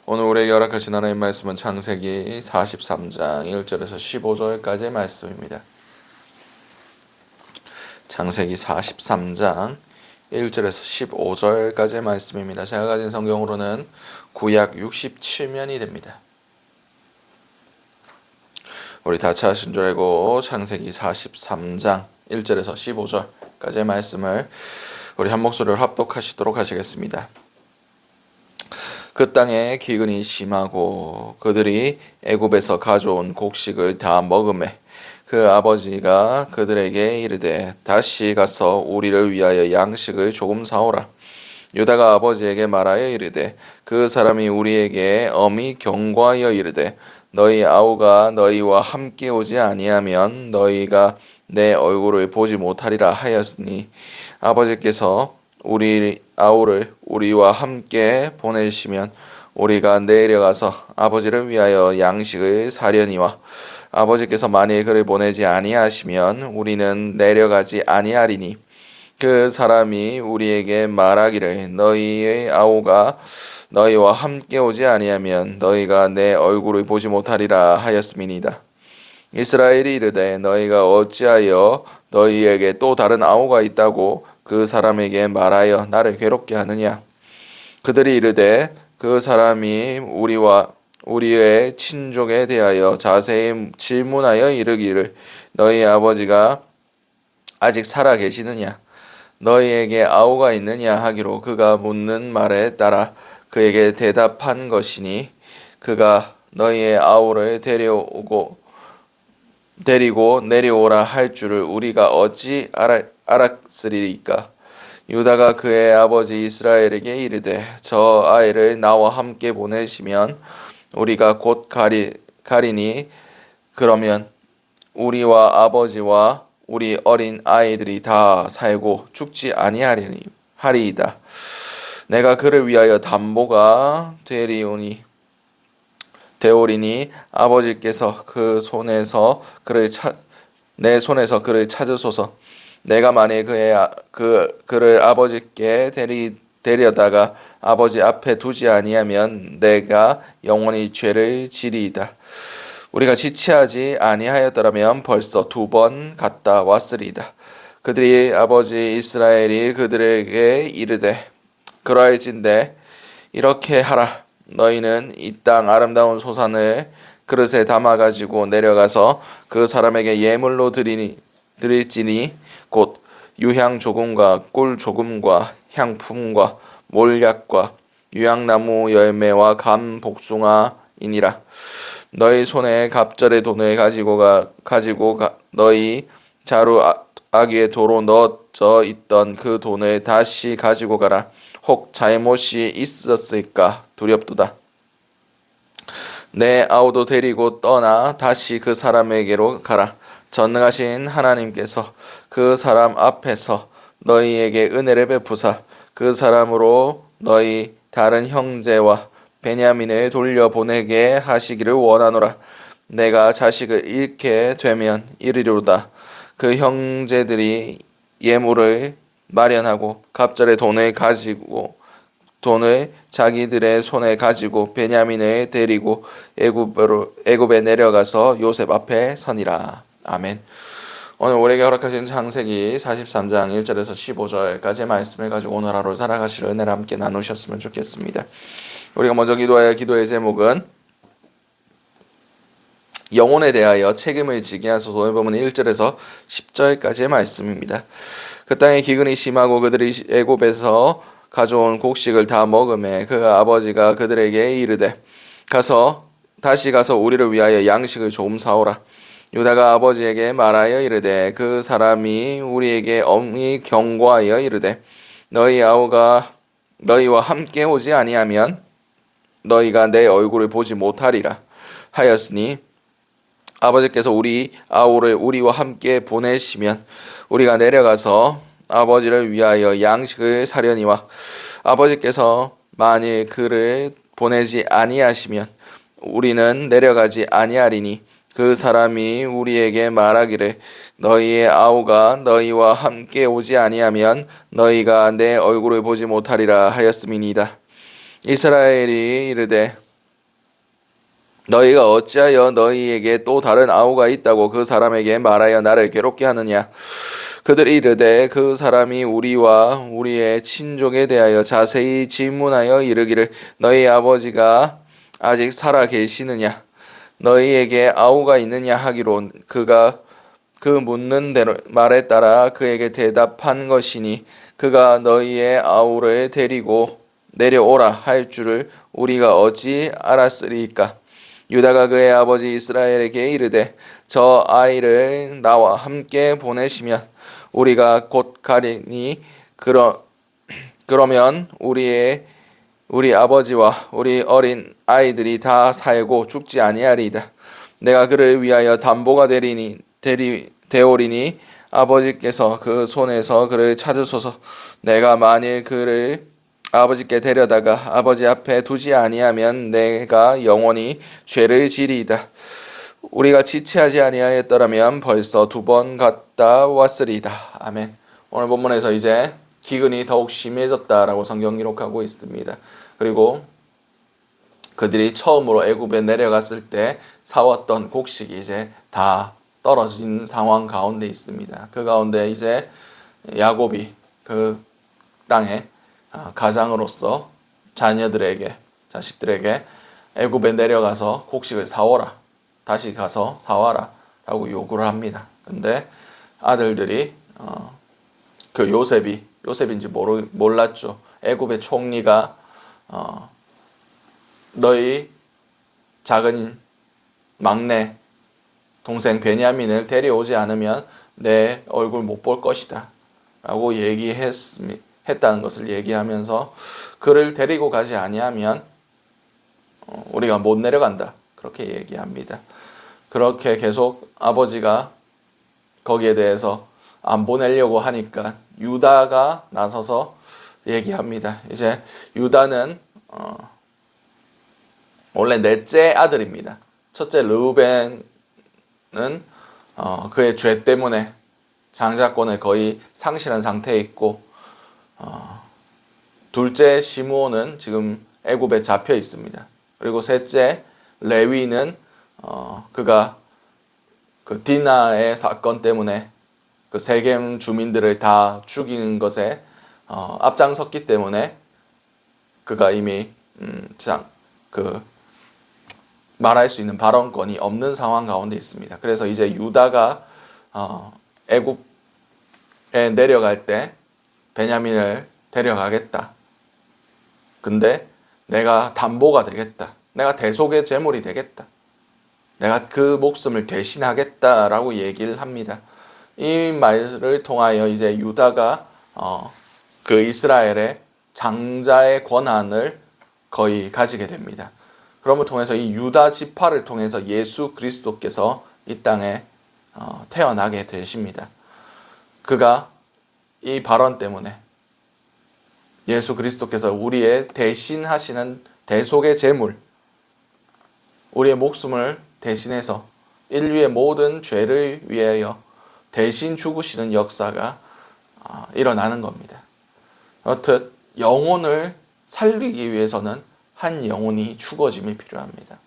오늘 우리에게 허락하신 하나님 말씀은 창세기 43장 1절에서 15절까지의 말씀입니다. 창세기 43장 1절에서 15절까지의 말씀입니다. 제가 가진 성경으로는 구약 67면이 됩니다. 우리 다 찾으신 줄 알고 창세기 43장 1절에서 15절까지의 말씀을 우리 한 목소리로 합독하시도록 하시겠습니다. 그 땅에 기근이 심하고 그들이 애굽에서 가져온 곡식을 다 먹으매 그 아버지가 그들에게 이르되 다시 가서 우리를 위하여 양식을 조금 사오라. 유다가 아버지에게 말하여 이르되 그 사람이 우리에게 엄히 경고하여 이르되 너희 아우가 너희와 함께 오지 아니하면 너희가 내 얼굴을 보지 못하리라 하였으니 아버지께서 우리 아우를 우리와 함께 보내시면 우리가 내려가서 아버지를 위하여 양식을 사려니와 아버지께서 만일 그를 보내지 아니하시면 우리는 내려가지 아니하리니 그 사람이 우리에게 말하기를 너희의 아우가 너희와 함께 오지 아니하면 너희가 내 얼굴을 보지 못하리라 하였음이니이다. 이스라엘이 이르되 너희가 어찌하여 너희에게 또 다른 아우가 있다고 그 사람에게 말하여 나를 괴롭게 하느냐. 그들이 이르되 그 사람이 우리와 우리의 친족에 대하여 자세히 질문하여 이르기를 너희 아버지가 아직 살아 계시느냐 너희에게 아우가 있느냐 하기로 그가 묻는 말에 따라 그에게 대답한 것이니 그가 너희의 아우를 데리고 내려오라 할 줄을 우리가 어찌 알았으리까. 유다가 그의 아버지 이스라엘에게 이르되 저 아이를 나와 함께 보내시면 우리가 곧 가리니 그러면 우리와 아버지와 우리 어린 아이들이 다 살고 죽지 아니하리이다. 내가 그를 위하여 담보가 되오리니 아버지께서 내 손에서 그를 찾으소서. 내가 만일 그를 아버지께 데려다가 아버지 앞에 두지 아니하면 내가 영원히 죄를 지리이다. 우리가 지체하지 아니하였더라면 벌써 2번 갔다 왔으리이다. 그들이 아버지 이스라엘이 그들에게 이르되 그러할진대 이렇게 하라. 너희는 이 땅 아름다운 소산을 그릇에 담아 가지고 내려가서 그 사람에게 예물로 드릴지니 곧 유향 조금과 꿀 조금과 향품과 몰약과 유향나무 열매와 감 복숭아이니라. 너희 손에 갑절의 돈을 가지고 너희 자루 아귀에 도로 넣어져 있던 그 돈을 다시 가지고 가라. 혹 잘못이 있었을까 두렵도다. 내 아우도 데리고 떠나 다시 그 사람에게로 가라. 전능하신 하나님께서 그 사람 앞에서 너희에게 은혜를 베푸사 그 사람으로 너희 다른 형제와 베냐민을 돌려보내게 하시기를 원하노라. 내가 자식을 잃게 되면 이르리로다. 그 형제들이 예물을 마련하고 갑절의 돈을 자기들의 손에 가지고 베냐민을 데리고 애굽에 내려가서 요셉 앞에 서니라. 아멘. 오늘 우리에게 허락하신 창세기 43장 1절에서 15절까지의 말씀을 가지고 오늘 하루 살아가실 은혜를 함께 나누셨으면 좋겠습니다. 우리가 먼저 기도할 기도의 제목은 영혼에 대하여 책임을 지게 하소서. 오늘 보면 1절에서 10절까지의 말씀입니다. 그 땅에 기근이 심하고 그들이 애굽에서 가져온 곡식을 다 먹으매 그 아버지가 그들에게 이르되 다시 가서 우리를 위하여 양식을 조금 사오라. 유다가 아버지에게 말하여 이르되 그 사람이 우리에게 엄히 경고하여 이르되 너희 아우가 너희와 함께 오지 아니하면 너희가 내 얼굴을 보지 못하리라 하였으니 아버지께서 우리 아우를 우리와 함께 보내시면 우리가 내려가서 아버지를 위하여 양식을 사려니와 아버지께서 만일 그를 보내지 아니하시면 우리는 내려가지 아니하리니 그 사람이 우리에게 말하기를 너희의 아우가 너희와 함께 오지 아니하면 너희가 내 얼굴을 보지 못하리라 하였음이니이다. 이스라엘이 이르되 너희가 어찌하여 너희에게 또 다른 아우가 있다고 그 사람에게 말하여 나를 괴롭게 하느냐. 그들이 이르되 그 사람이 우리와 우리의 친족에 대하여 자세히 질문하여 이르기를 너희 아버지가 아직 살아 계시느냐 너희에게 아우가 있느냐 하기로 그가 그 묻는 대로 말에 따라 그에게 대답한 것이니 그가 너희의 아우를 데리고 내려오라 할 줄을 우리가 어찌 알았으리까. 유다가 그의 아버지 이스라엘에게 이르되 저 아이를 나와 함께 보내시면 우리가 곧 가리니 그러면 우리 아버지와 우리 어린 아이들이 다 살고 죽지 아니하리이다. 내가 그를 위하여 담보가 되오리니 아버지께서 그 손에서 그를 찾으소서. 내가 만일 그를 아버지께 데려다가 아버지 앞에 두지 아니하면 내가 영원히 죄를 지리이다. 우리가 지체하지 아니하였더라면 벌써 2번 갔다 왔으리이다. 아멘. 오늘 본문에서 이제 기근이 더욱 심해졌다라고 성경 기록하고 있습니다. 그리고 그들이 처음으로 애굽에 내려갔을 때 사왔던 곡식이 이제 다 떨어진 상황 가운데 있습니다. 그 가운데 이제 야곱이 그 땅에 가장으로서 자식들에게 애굽에 내려가서 곡식을 사오라. 다시 가서 사와라 라고 요구를 합니다. 근데 아들들이 그 요셉인지 몰랐죠. 애굽의 총리가 너희 작은 막내 동생 베냐민을 데려오지 않으면 내 얼굴 못 볼 것이다 라고 했다는 것을 얘기하면서 그를 데리고 가지 아니하면 우리가 못 내려간다 그렇게 얘기합니다. 그렇게 계속 아버지가 거기에 대해서 안 보내려고 하니까 유다가 나서서 얘기합니다. 이제 유다는 원래 넷째 아들입니다. 첫째 르우벤은 그의 죄 때문에 장자권을 거의 상실한 상태에 있고 둘째 시므온은 지금 애굽에 잡혀 있습니다. 그리고 셋째 레위는 그가 그 디나의 사건 때문에 그 세겜 주민들을 다 죽이는 것에 앞장섰기 때문에 그가 이미 말할 수 있는 발언권이 없는 상황 가운데 있습니다. 그래서 이제 유다가 애굽에 내려갈 때 베냐민을 데려가겠다. 근데 내가 담보가 되겠다. 내가 대속의 제물이 되겠다. 내가 그 목숨을 대신하겠다라고 얘기를 합니다. 이 말을 통하여 이제 유다가 그 이스라엘의 장자의 권한을 거의 가지게 됩니다. 그럼을 통해서 이 유다 지파를 통해서 예수 그리스도께서 이 땅에 태어나게 되십니다. 그가 이 발언 때문에 예수 그리스도께서 우리의 대신하시는 대속의 제물, 우리의 목숨을 대신해서 인류의 모든 죄를 위하여 대신 죽으시는 역사가 일어나는 겁니다. 그렇듯 영혼을 살리기 위해서는 한 영혼이 죽어짐이 필요합니다.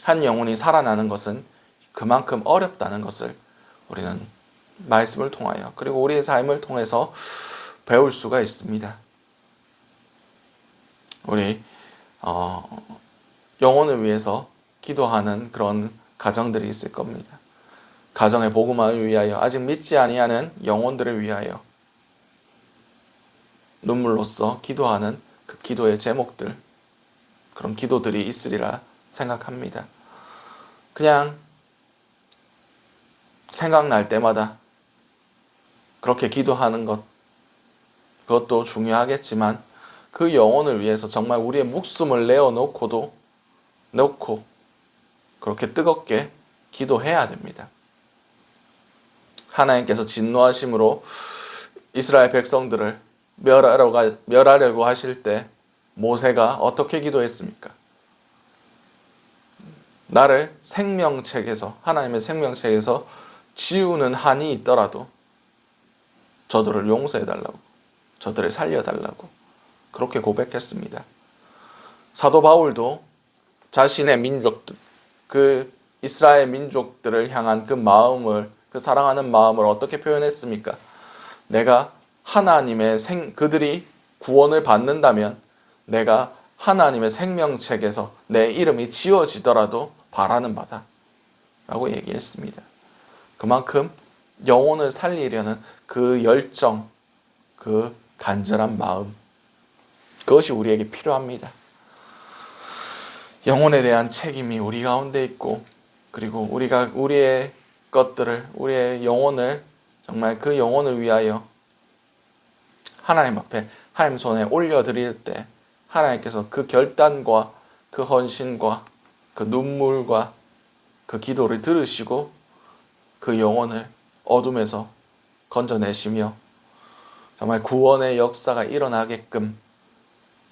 한 영혼이 살아나는 것은 그만큼 어렵다는 것을 우리는 말씀을 통하여 그리고 우리의 삶을 통해서 배울 수가 있습니다. 우리 영혼을 위해서 기도하는 그런 가정들이 있을 겁니다. 가정의 복음화를 위하여 아직 믿지 아니하는 영혼들을 위하여 눈물로써 기도하는 그 기도의 제목들, 그런 기도들이 있으리라 생각합니다. 그냥 생각날 때마다 그렇게 기도하는 것, 그것도 중요하겠지만 그 영혼을 위해서 정말 우리의 목숨을 내어놓고 그렇게 뜨겁게 기도해야 됩니다. 하나님께서 진노하심으로 이스라엘 백성들을 멸하려고 하실 때 모세가 어떻게 기도했습니까? 나를 하나님의 생명책에서 지우는 한이 있더라도 저들을 용서해달라고, 저들을 살려달라고 그렇게 고백했습니다. 사도 바울도 자신의 민족들, 그 이스라엘 민족들을 향한 그 마음을, 그 사랑하는 마음을 어떻게 표현했습니까? 내가 하나님의 그들이 구원을 받는다면 내가 하나님의 생명책에서 내 이름이 지워지더라도 바라는 바다 라고 얘기했습니다. 그만큼 영혼을 살리려는 그 열정, 그 간절한 마음, 그것이 우리에게 필요합니다. 영혼에 대한 책임이 우리 가운데 있고, 그리고 우리가 우리의 것들을, 우리의 영혼을, 정말 그 영혼을 위하여 하나님 앞에, 하나님 손에 올려드릴 때 하나님께서 그 결단과 그 헌신과 그 눈물과 그 기도를 들으시고 그 영혼을 어둠에서 건져내시며 정말 구원의 역사가 일어나게끔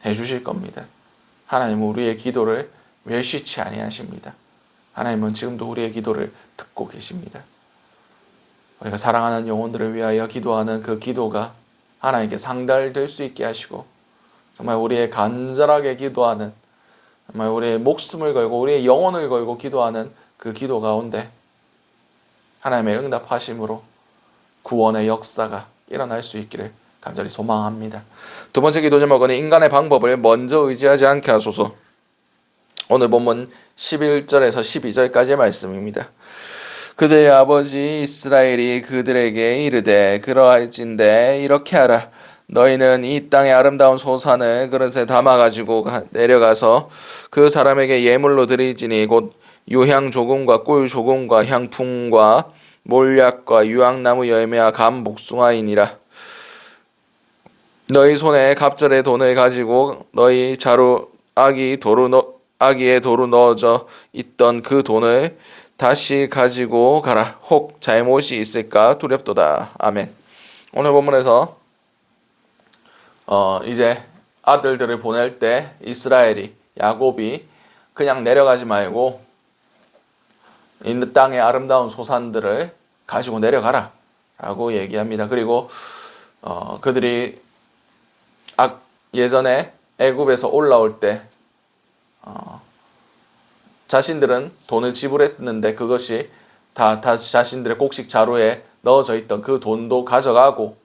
해주실 겁니다. 하나님은 우리의 기도를 멸시치 아니하십니다. 하나님은 지금도 우리의 기도를 듣고 계십니다. 우리가 사랑하는 영혼들을 위하여 기도하는 그 기도가 하나님께 상달될 수 있게 하시고, 정말 우리의 간절하게 기도하는, 정말 우리의 목숨을 걸고 우리의 영혼을 걸고 기도하는 그 기도 가운데 하나님의 응답하심으로 구원의 역사가 일어날 수 있기를 간절히 소망합니다. 두 번째 기도 제목은 인간의 방법을 먼저 의지하지 않게 하소서. 오늘 본문 11절에서 12절까지의 말씀입니다. 그들의 아버지 이스라엘이 그들에게 이르되 그러할진대 이렇게 하라. 너희는 이 땅의 아름다운 소산을 그릇에 담아가지고 내려가서 그 사람에게 예물로 드리지니 곧 유향 조금과 꿀 조금과 향품과 몰약과 유황나무 열매와 감 복숭아이니라. 너희 손에 갑절의 돈을 가지고 너희 자루 아기에 도로 넣어져 있던 그 돈을 다시 가지고 가라. 혹 잘못이 있을까 두렵도다. 아멘. 오늘 본문에서 이제 아들들을 보낼 때 이스라엘이, 야곱이 그냥 내려가지 말고 이 땅의 아름다운 소산들을 가지고 내려가라 라고 얘기합니다. 그리고 그들이 예전에 애굽에서 올라올 때 자신들은 돈을 지불했는데 그것이 다 자신들의 곡식 자루에 넣어져 있던 그 돈도 가져가고,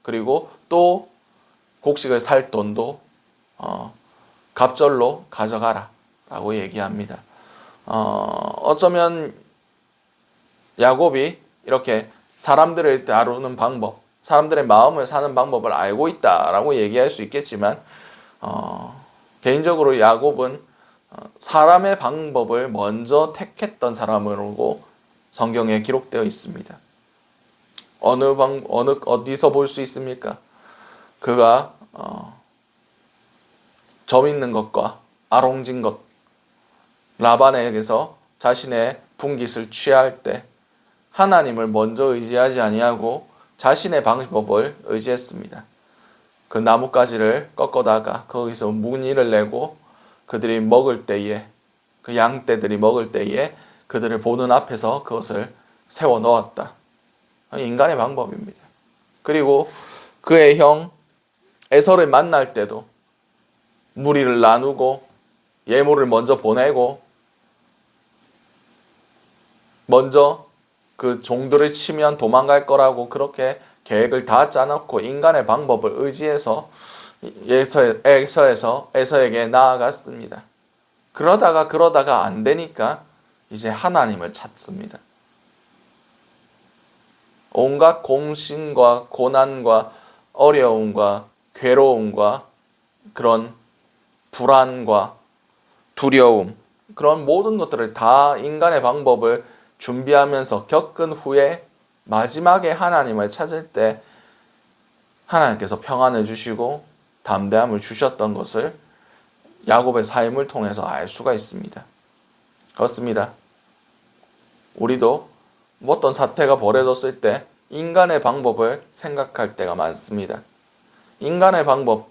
그리고 또 곡식을 살 돈도 갑절로 가져가라 라고 얘기합니다. 어쩌면 야곱이 이렇게 사람들을 다루는 방법, 사람들의 마음을 사는 방법을 알고 있다라고 얘기할 수 있겠지만, 개인적으로 야곱은 사람의 방법을 먼저 택했던 사람으로 성경에 기록되어 있습니다. 어디서 볼 수 있습니까? 그가 점 있는 것과 아롱진 것, 라반에게서 자신의 분깃을 취할 때 하나님을 먼저 의지하지 아니하고 자신의 방법을 의지했습니다. 그 나뭇가지를 꺾어다가 거기서 무늬를 내고 그들이 먹을 때에, 그 양떼들이 먹을 때에 그들을 보는 앞에서 그것을 세워 넣었다. 인간의 방법입니다. 그리고 그의 형 에서를 만날 때도 무리를 나누고 예물을 먼저 보내고 먼저 그 종들을 치면 도망갈 거라고 그렇게 계획을 다 짜놓고 인간의 방법을 의지해서 에서에게 나아갔습니다. 그러다가 안 되니까 이제 하나님을 찾습니다. 온갖 공신과 고난과 어려움과 괴로움과 그런 불안과 두려움, 그런 모든 것들을 다 인간의 방법을 준비하면서 겪은 후에 마지막에 하나님을 찾을 때 하나님께서 평안을 주시고 담대함을 주셨던 것을 야곱의 삶을 통해서 알 수가 있습니다. 그렇습니다. 우리도 어떤 사태가 벌어졌을 때 인간의 방법을 생각할 때가 많습니다. 인간의 방법,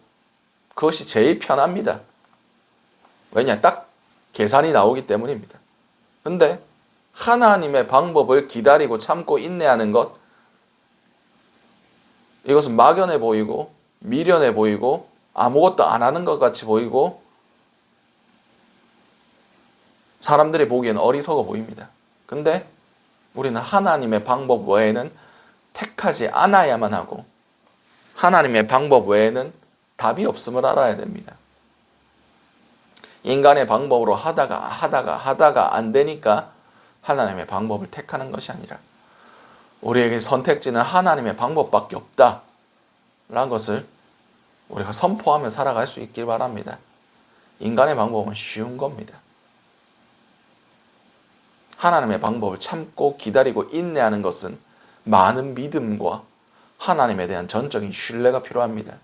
그것이 제일 편합니다. 왜냐? 딱 계산이 나오기 때문입니다. 근데 하나님의 방법을 기다리고 참고 인내하는 것, 이것은 막연해 보이고 미련해 보이고 아무것도 안 하는 것 같이 보이고 사람들이 보기엔 어리석어 보입니다. 근데 우리는 하나님의 방법 외에는 택하지 않아야만 하고 하나님의 방법 외에는 답이 없음을 알아야 됩니다. 인간의 방법으로 하다가 안 되니까 하나님의 방법을 택하는 것이 아니라 우리에게 선택지는 하나님의 방법밖에 없다 라는 것을 우리가 선포하며 살아갈 수 있길 바랍니다. 인간의 방법은 쉬운 겁니다. 하나님의 방법을 참고 기다리고 인내하는 것은 많은 믿음과 하나님에 대한 전적인 신뢰가 필요합니다.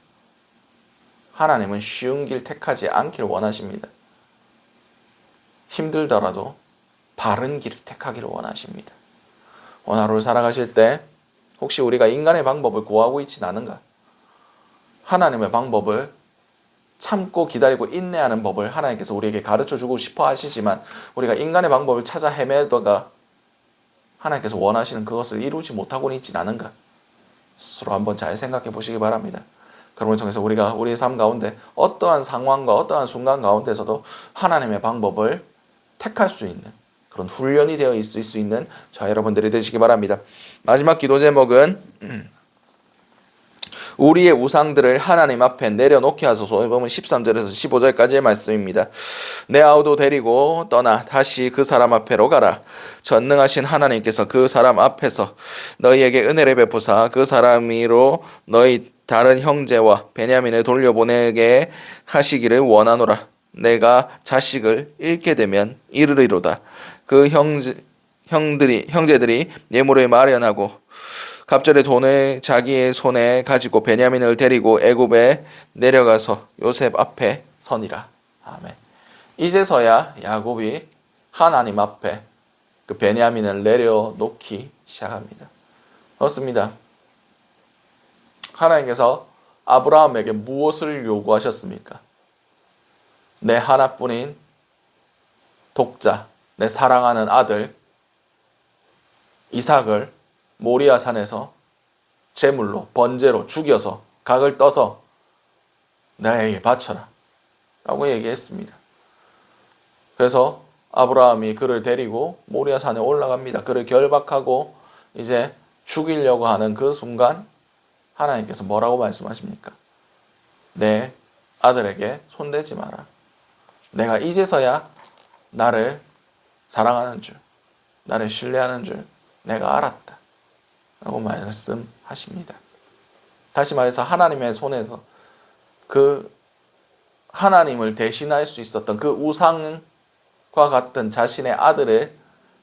하나님은 쉬운 길 택하지 않기를 원하십니다. 힘들더라도 바른 길을 택하기를 원하십니다. 오늘 하루를 살아가실 때 혹시 우리가 인간의 방법을 구하고 있지는 않은가? 하나님의 방법을 참고 기다리고 인내하는 법을 하나님께서 우리에게 가르쳐주고 싶어 하시지만 우리가 인간의 방법을 찾아 헤매다가 하나님께서 원하시는 그것을 이루지 못하고 있지는 않은가? 스스로 한번 잘 생각해 보시기 바랍니다. 그러므로 통해서 우리가 우리의 삶 가운데 어떠한 상황과 어떠한 순간 가운데서도 하나님의 방법을 택할 수 있는 그런 훈련이 되어 있을 수 있는 자 여러분들이 되시기 바랍니다. 마지막 기도 제목은 우리의 우상들을 하나님 앞에 내려놓게 하소서. 보면 13절에서 15절까지의 말씀입니다. 내 아우도 데리고 떠나 다시 그 사람 앞에로 가라. 전능하신 하나님께서 그 사람 앞에서 너희에게 은혜를 베푸사 그 사람이로 너희 다른 형제와 베냐민을 돌려보내게 하시기를 원하노라. 내가 자식을 잃게 되면 이르리로다. 그 형제들이 예물을 마련하고 갑절의 돈을 자기의 손에 가지고 베냐민을 데리고 애굽에 내려가서 요셉 앞에 서니라. 아멘. 이제서야 야곱이 하나님 앞에 그 베냐민을 내려놓기 시작합니다. 그렇습니다. 하나님께서 아브라함에게 무엇을 요구하셨습니까? 내 하나뿐인 독자, 내 사랑하는 아들 이삭을 모리아 산에서 제물로 번제로 죽여서 각을 떠서 나에게 바쳐라 라고 얘기했습니다. 그래서 아브라함이 그를 데리고 모리아 산에 올라갑니다. 그를 결박하고 이제 죽이려고 하는 그 순간 하나님께서 뭐라고 말씀하십니까? 내 아들에게 손대지 마라. 내가 이제서야 나를 사랑하는 줄, 나를 신뢰하는 줄 내가 알았다 라고 말씀하십니다. 다시 말해서 하나님의 손에서 그 하나님을 대신할 수 있었던 그 우상과 같은 자신의 아들을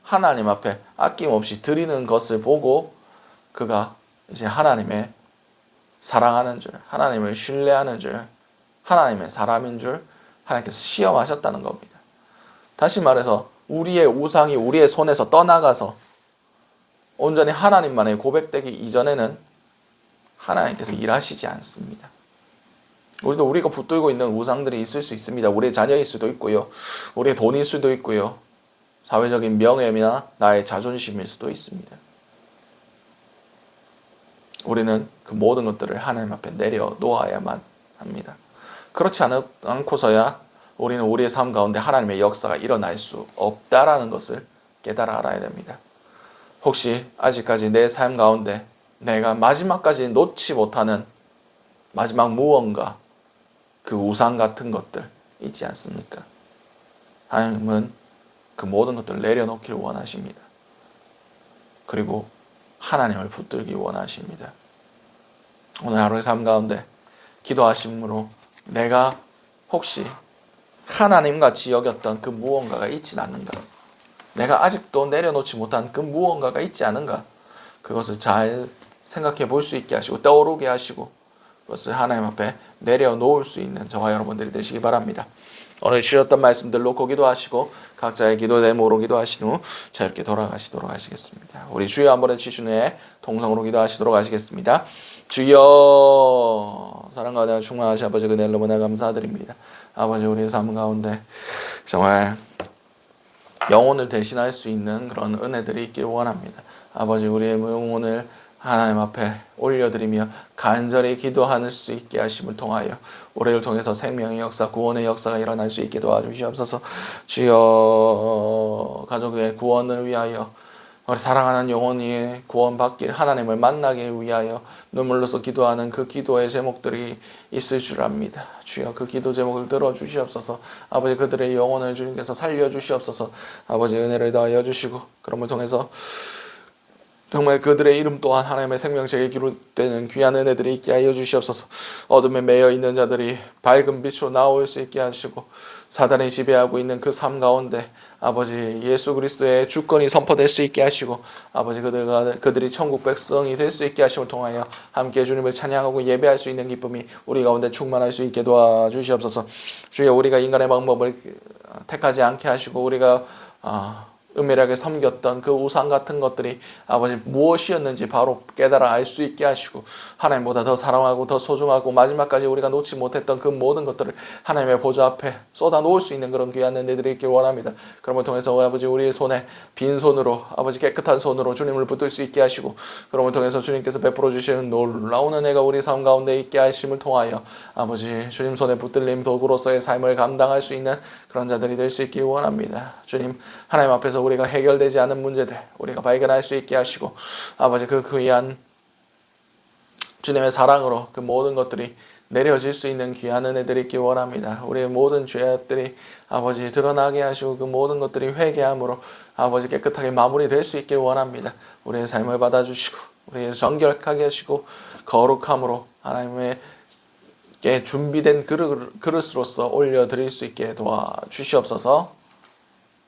하나님 앞에 아낌없이 드리는 것을 보고 그가 이제 하나님의 사랑하는 줄, 하나님을 신뢰하는 줄, 하나님의 사람인 줄 하나님께서 시험하셨다는 겁니다. 다시 말해서 우리의 우상이 우리의 손에서 떠나가서 온전히 하나님만의 고백되기 이전에는 하나님께서 일하시지 않습니다. 우리도 우리가 붙들고 있는 우상들이 있을 수 있습니다. 우리의 자녀일 수도 있고요. 우리의 돈일 수도 있고요. 사회적인 명예나 나의 자존심일 수도 있습니다. 우리는 그 모든 것들을 하나님 앞에 내려놓아야만 합니다. 그렇지 않고서야 우리는 우리의 삶 가운데 하나님의 역사가 일어날 수 없다라는 것을 깨달아 알아야 됩니다. 혹시 아직까지 내 삶 가운데 내가 마지막까지 놓지 못하는 마지막 무언가 그 우상 같은 것들 있지 않습니까? 하나님은 그 모든 것들을 내려놓기를 원하십니다. 그리고 하나님을 붙들기 원하십니다. 오늘 하루의 삶 가운데 기도하심으로 내가 혹시 하나님같이 여겼던 그 무언가가 있진 않는가? 내가 아직도 내려놓지 못한 그 무언가가 있지 않은가? 그것을 잘 생각해 볼 수 있게 하시고 떠오르게 하시고 그것을 하나님 앞에 내려놓을 수 있는 저와 여러분들이 되시기 바랍니다. 오늘 주셨던 말씀들 놓고 기도하시고 각자의 기도 제목으로 기도하신 후 자 이렇게 돌아가시도록 하시겠습니다. 우리 주여 한번 해주신 후에 동성으로 기도하시도록 하시겠습니다. 주여 사랑과 은혜가 충만하신 아버지 그대를 너무나 감사드립니다. 아버지 우리의 삶 가운데 정말 영혼을 대신할 수 있는 그런 은혜들이 있기를 원합니다. 아버지 우리의 영혼을 하나님 앞에 올려드리며 간절히 기도할 수 있게 하심을 통하여 우리를 통해서 생명의 역사, 구원의 역사가 일어날 수 있게 도와주시옵소서. 주여, 가족의 구원을 위하여, 우리 사랑하는 영혼이 구원받길, 하나님을 만나길 위하여 눈물로서 기도하는 그 기도의 제목들이 있을 줄 압니다. 주여, 그 기도 제목을 들어주시옵소서. 아버지, 그들의 영혼을 주님께서 살려주시옵소서. 아버지, 은혜를 더하여 주시고, 그럼을 통해서 정말 그들의 이름 또한 하나님의 생명책에 기록되는 귀한 은혜들이 있게 하여 주시옵소서. 어둠에 매여 있는 자들이 밝은 빛으로 나올 수 있게 하시고, 사단이 지배하고 있는 그 삶 가운데 아버지 예수 그리스도의 주권이 선포될 수 있게 하시고, 아버지 그들이 천국 백성이 될 수 있게 하심을 통하여 함께 주님을 찬양하고 예배할 수 있는 기쁨이 우리 가운데 충만할 수 있게 도와주시옵소서. 주여, 우리가 인간의 방법을 택하지 않게 하시고, 우리가 은밀하게 섬겼던 그 우상 같은 것들이 아버지 무엇이었는지 바로 깨달아 알 수 있게 하시고, 하나님보다 더 사랑하고 더 소중하고 마지막까지 우리가 놓지 못했던 그 모든 것들을 하나님의 보좌 앞에 쏟아 놓을 수 있는 그런 귀한 은혜들이 있길 원합니다. 그러므로 통해서 아버지 우리의 손에 빈손으로, 아버지 깨끗한 손으로 주님을 붙들 수 있게 하시고, 그러므로 통해서 주님께서 베풀어 주시는 놀라운 은혜가 우리 삶 가운데 있게 하심을 통하여 아버지 주님 손에 붙들림 도구로서의 삶을 감당할 수 있는 그런 자들이 될 수 있길 원합니다. 주님, 하나님 앞에서 우리가 해결되지 않은 문제들 우리가 발견할 수 있게 하시고, 아버지 그 귀한 주님의 사랑으로 그 모든 것들이 내려질 수 있는 귀한 은혜들이 있길 원합니다. 우리의 모든 죄악들이 아버지 드러나게 하시고, 그 모든 것들이 회개함으로 아버지 깨끗하게 마무리될 수 있길 원합니다. 우리의 삶을 받아주시고 우리의 정결하게 하시고 거룩함으로 하나님의 준비된 그릇으로서 올려드릴 수 있게 도와주시옵소서.